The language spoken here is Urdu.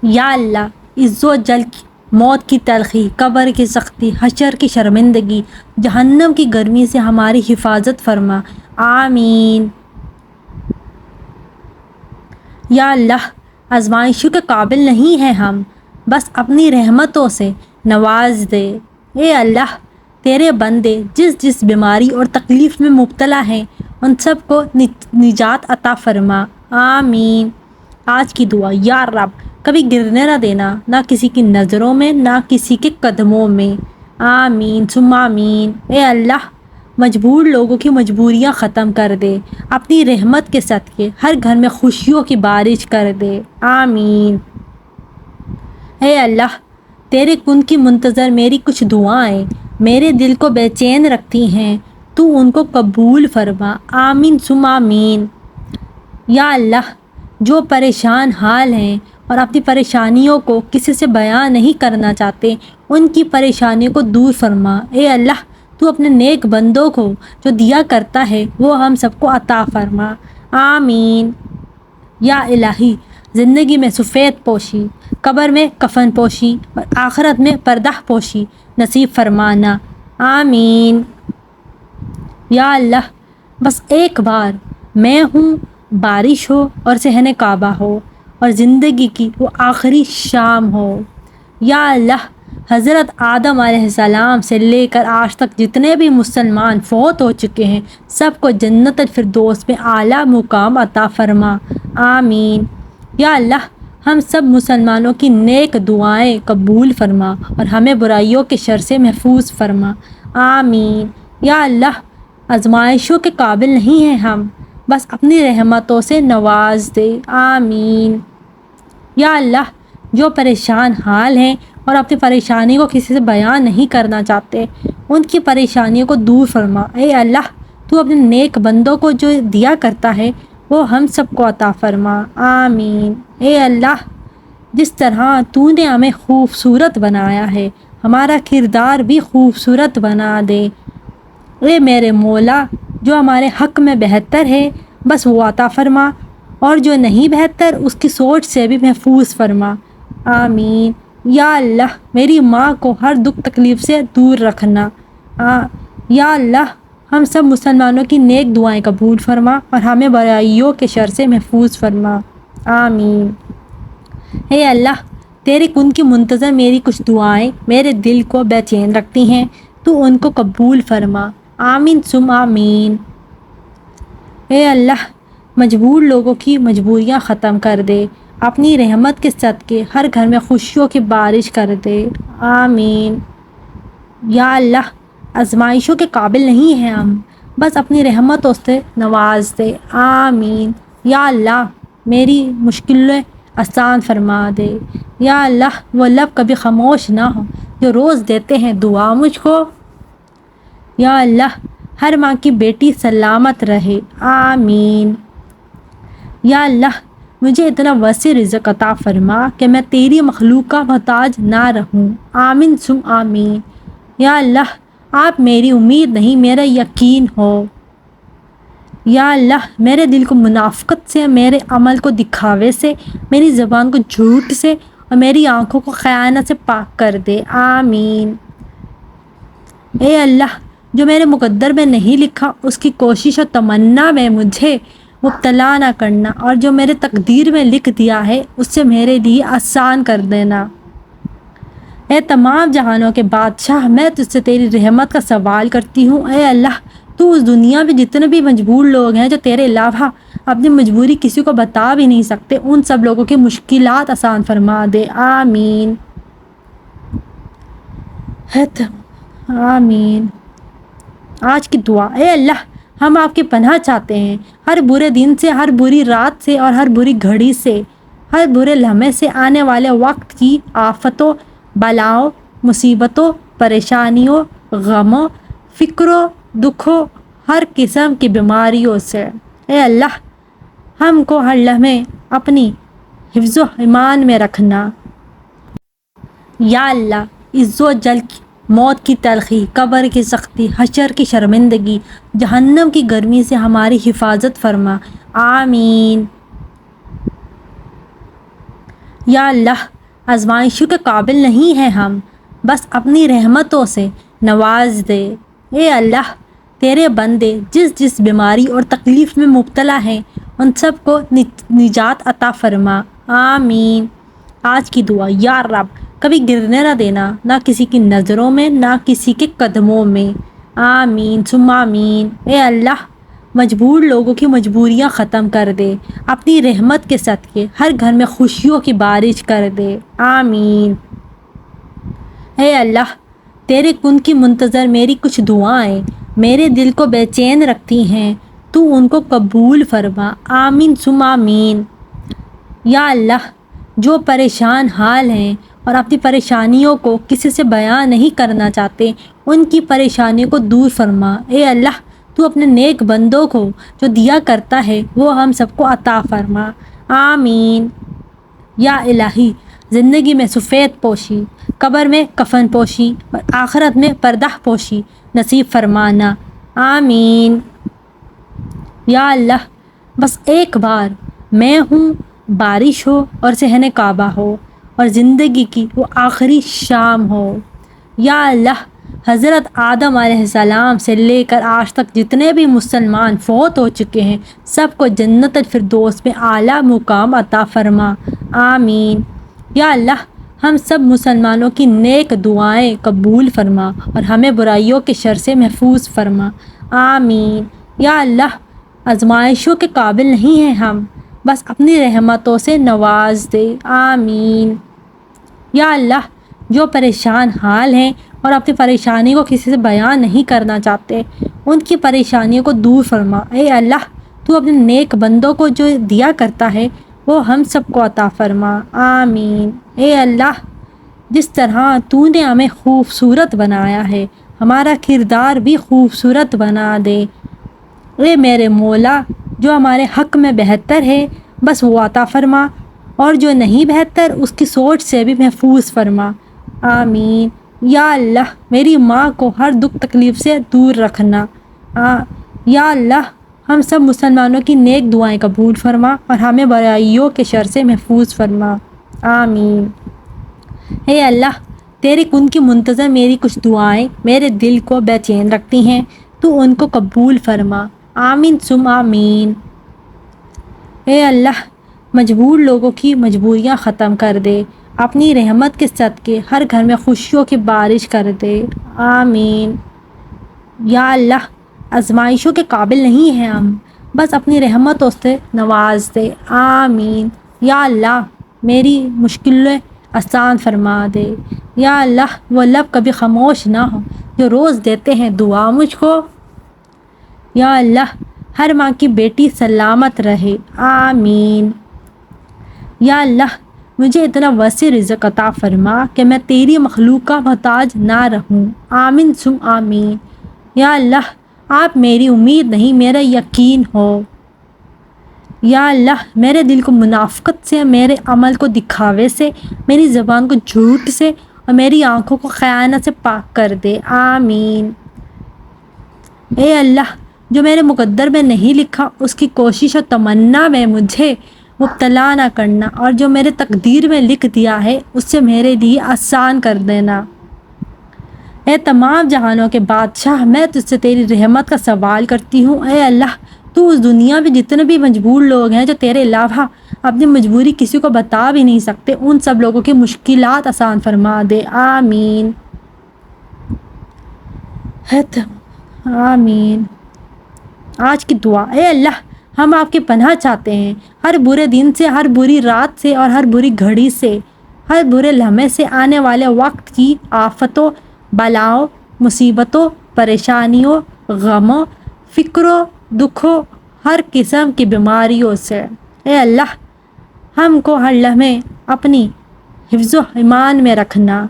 یا اللہ عز و جل کی موت کی تلخی، قبر کی سختی، حشر کی شرمندگی، جہنم کی گرمی سے ہماری حفاظت فرما، آمین۔ یا اللہ آزمائشوں کے قابل نہیں ہیں ہم، بس اپنی رحمتوں سے نواز دے۔ اے اللہ تیرے بندے جس جس بیماری اور تکلیف میں مبتلا ہیں ان سب کو نجات عطا فرما، آمین۔ آج کی دعا، یا رب کبھی گرنے نہ دینا، نہ کسی کی نظروں میں نہ کسی کے قدموں میں، آمین ثم آمین۔ اے اللہ مجبور لوگوں کی مجبوریاں ختم کر دے، اپنی رحمت کے صدقے ہر گھر میں خوشیوں کی بارش کر دے، آمین۔ اے اللہ تیرے کن کی منتظر میری کچھ دعائیں میرے دل کو بے چین رکھتی ہیں، تو ان کو قبول فرما، آمین ثم آمین۔ یا اللہ جو پریشان حال ہیں اور اپنی پریشانیوں کو کسی سے بیان نہیں کرنا چاہتے ان کی پریشانیوں کو دور فرما، اے اللہ تو اپنے نیک بندوں کو جو دیا کرتا ہے وہ ہم سب کو عطا فرما، آمین۔ یا الہی زندگی میں سفید پوشی، قبر میں کفن پوشی اور آخرت میں پردہ پوشی نصیب فرمانا، آمین۔ یا اللہ بس ایک بار میں ہوں بارش ہو اور صحن کعبہ ہو اور زندگی کی وہ آخری شام ہو۔ یا اللہ حضرت آدم علیہ السلام سے لے کر آج تک جتنے بھی مسلمان فوت ہو چکے ہیں سب کو جنت الفردوس میں اعلیٰ مقام عطا فرما، آمین۔ یا اللہ ہم سب مسلمانوں کی نیک دعائیں قبول فرما اور ہمیں برائیوں کے شر سے محفوظ فرما، آمین۔ یا اللہ آزمائشوں کے قابل نہیں ہیں ہم، بس اپنی رحمتوں سے نواز دے، آمین۔ یا اللہ جو پریشان حال ہیں اور اپنی پریشانی کو کسی سے بیان نہیں کرنا چاہتے ان کی پریشانیوں کو دور فرما، اے اللہ تو اپنے نیک بندوں کو جو دیا کرتا ہے وہ ہم سب کو عطا فرما، آمین۔ اے اللہ جس طرح تو نے ہمیں خوبصورت بنایا ہے ہمارا کردار بھی خوبصورت بنا دے، اے میرے مولا جو ہمارے حق میں بہتر ہے بس وہ عطا فرما اور جو نہیں بہتر اس کی سوچ سے بھی محفوظ فرما، آمین۔ یا اللہ میری ماں کو ہر دکھ تکلیف سے دور رکھنا، یا اللہ ہم سب مسلمانوں کی نیک دعائیں قبول فرما اور ہمیں برائیوں کے شر سے محفوظ فرما، آمین۔ اے اللہ تیرے کن کی منتظر میری کچھ دعائیں میرے دل کو بے چین رکھتی ہیں، تو ان کو قبول فرما، آمین ثم آمین۔ اے اللہ مجبور لوگوں کی مجبوریاں ختم کر دے، اپنی رحمت کے صدقے ہر گھر میں خوشیوں کی بارش کر دے، آمین۔ یا اللہ آزمائشوں کے قابل نہیں ہیں ہم، بس اپنی رحمتوں سے نواز دے، آمین۔ یا اللہ میری مشکلیں آسان فرما دے، یا اللہ وہ لب کبھی خاموش نہ ہو جو روز دیتے ہیں دعا مجھ کو، یا اللہ ہر ماں کی بیٹی سلامت رہے، آمین۔ یا اللہ مجھے اتنا وسیع رزق عطا فرما کہ میں تیری مخلوق کا محتاج نہ رہوں، آمین ثم آمین۔ یا اللہ آپ میری امید نہیں میرا یقین ہو، یا اللہ میرے دل کو منافقت سے، میرے عمل کو دکھاوے سے، میری زبان کو جھوٹ سے اور میری آنکھوں کو خیانت سے پاک کر دے، آمین۔ اے اللہ جو میرے مقدر میں نہیں لکھا اس کی کوشش اور تمنا میں مجھے مبتلا نہ کرنا، اور جو میرے تقدیر میں لکھ دیا ہے اس سے میرے لیے آسان کر دینا۔ اے تمام جہانوں کے بادشاہ میں تجھ سے تیری رحمت کا سوال کرتی ہوں، اے اللہ تو اس دنیا میں جتنے بھی مجبور لوگ ہیں جو تیرے علاوہ اپنی مجبوری کسی کو بتا بھی نہیں سکتے ان سب لوگوں کی مشکلات آسان فرما دے، آمین، آمین۔ آج کی دعا، اے اللہ ہم آپ کی پناہ چاہتے ہیں ہر برے دن سے، ہر بری رات سے اور ہر بری گھڑی سے، ہر برے لمحے سے، آنے والے وقت کی آفتوں، بلاؤں، مصیبتوں، پریشانیوں، غموں، فکروں، دکھوں، ہر قسم کی بیماریوں سے۔ اے اللہ ہم کو ہر لمحے اپنی حفظ و ایمان میں رکھنا۔ یا اللہ عز و جل کی موت کی تلخی، قبر کی سختی، حشر کی شرمندگی، جہنم کی گرمی سے ہماری حفاظت فرما، آمین۔ یا اللہ آزمائشوں کے قابل نہیں ہیں ہم، بس اپنی رحمتوں سے نواز دے۔ اے اللہ تیرے بندے جس جس بیماری اور تکلیف میں مبتلا ہیں ان سب کو نجات عطا فرما، آمین۔ آج کی دعا، یا رب کبھی گرنے نہ دینا، نہ کسی کی نظروں میں نہ کسی کے قدموں میں، آمین ثم آمین۔ اے اللہ مجبور لوگوں کی مجبوریاں ختم کر دے، اپنی رحمت کے صدقے ہر گھر میں خوشیوں کی بارش کر دے، آمین۔ اے اللہ تیرے کن کی منتظر میری کچھ دعائیں میرے دل کو بے چین رکھتی ہیں، تو ان کو قبول فرما، آمین ثم آمین۔ یا اللہ جو پریشان حال ہیں اور اپنی پریشانیوں کو کسی سے بیان نہیں کرنا چاہتے ان کی پریشانیوں کو دور فرما، اے اللہ تو اپنے نیک بندوں کو جو دیا کرتا ہے وہ ہم سب کو عطا فرما، آمین۔ یا الہی زندگی میں سفید پوشی، قبر میں کفن پوشی اور آخرت میں پردہ پوشی نصیب فرمانا، آمین۔ یا اللہ بس ایک بار میں ہوں، بارش ہو اور صحن کعبہ ہو اور زندگی کی وہ آخری شام ہو۔ یا اللہ حضرت آدم علیہ السلام سے لے کر آج تک جتنے بھی مسلمان فوت ہو چکے ہیں سب کو جنت الفردوس میں اعلیٰ مقام عطا فرما، آمین۔ یا اللہ ہم سب مسلمانوں کی نیک دعائیں قبول فرما اور ہمیں برائیوں کے شر سے محفوظ فرما، آمین۔ یا اللہ آزمائشوں کے قابل نہیں ہیں ہم، بس اپنی رحمتوں سے نواز دے، آمین۔ یا اللہ جو پریشان حال ہیں اور اپنی پریشانی کو کسی سے بیان نہیں کرنا چاہتے ان کی پریشانیوں کو دور فرما، اے اللہ تو اپنے نیک بندوں کو جو دیا کرتا ہے وہ ہم سب کو عطا فرما، آمین۔ اے اللہ جس طرح تو نے ہمیں خوبصورت بنایا ہے ہمارا کردار بھی خوبصورت بنا دے، اے میرے مولا جو ہمارے حق میں بہتر ہے بس وہ عطا فرما اور جو نہیں بہتر اس کی سوچ سے بھی محفوظ فرما، آمین۔ یا اللہ میری ماں کو ہر دکھ تکلیف سے دور رکھنا، یا اللہ ہم سب مسلمانوں کی نیک دعائیں قبول فرما اور ہمیں برائیوں کے شر سے محفوظ فرما، آمین۔ اے اللہ تیرے کن کی منتظر میری کچھ دعائیں میرے دل کو بے چین رکھتی ہیں، تو ان کو قبول فرما، آمین ثم آمین۔ اے اللہ مجبور لوگوں کی مجبوریاں ختم کر دے، اپنی رحمت کے صدقے ہر گھر میں خوشیوں کی بارش کر دے، آمین۔ یا اللہ آزمائشوں کے قابل نہیں ہیں ہم، بس اپنی رحمتوں سے نواز دے، آمین۔ یا اللہ میری مشکلیں آسان فرما دے، یا اللہ وہ لب کبھی خاموش نہ ہو جو روز دیتے ہیں دعا مجھ کو، یا اللہ ہر ماں کی بیٹی سلامت رہے، آمین۔ یا اللہ مجھے اتنا وسیع رزق عطا فرما کہ میں تیری مخلوق کا محتاج نہ رہوں، آمین ثم آمین۔ یا اللہ آپ میری امید نہیں میرا یقین ہو، یا اللہ میرے دل کو منافقت سے، میرے عمل کو دکھاوے سے، میری زبان کو جھوٹ سے اور میری آنکھوں کو خیانت سے پاک کر دے، آمین۔ اے اللہ جو میرے مقدر میں نہیں لکھا اس کی کوشش اور تمنا میں مجھے مبتلا نہ کرنا، اور جو میرے تقدیر میں لکھ دیا ہے اس سے میرے لیے آسان کر دینا۔ اے تمام جہانوں کے بادشاہ میں تجھ سے تیری رحمت کا سوال کرتی ہوں، اے اللہ تو اس دنیا میں جتنے بھی مجبور لوگ ہیں جو تیرے علاوہ اپنی مجبوری کسی کو بتا بھی نہیں سکتے ان سب لوگوں کی مشکلات آسان فرما دے، آمین، آمین۔ آج کی دعا، اے اللہ ہم آپ کی پناہ چاہتے ہیں ہر برے دن سے، ہر بری رات سے اور ہر بری گھڑی سے، ہر برے لمحے سے، آنے والے وقت کی آفتوں، بلاؤں، مصیبتوں، پریشانیوں، غموں، فکروں، دکھوں، ہر قسم کی بیماریوں سے۔ اے اللہ ہم کو ہر لمحے اپنی حفظ و ایمان میں رکھنا،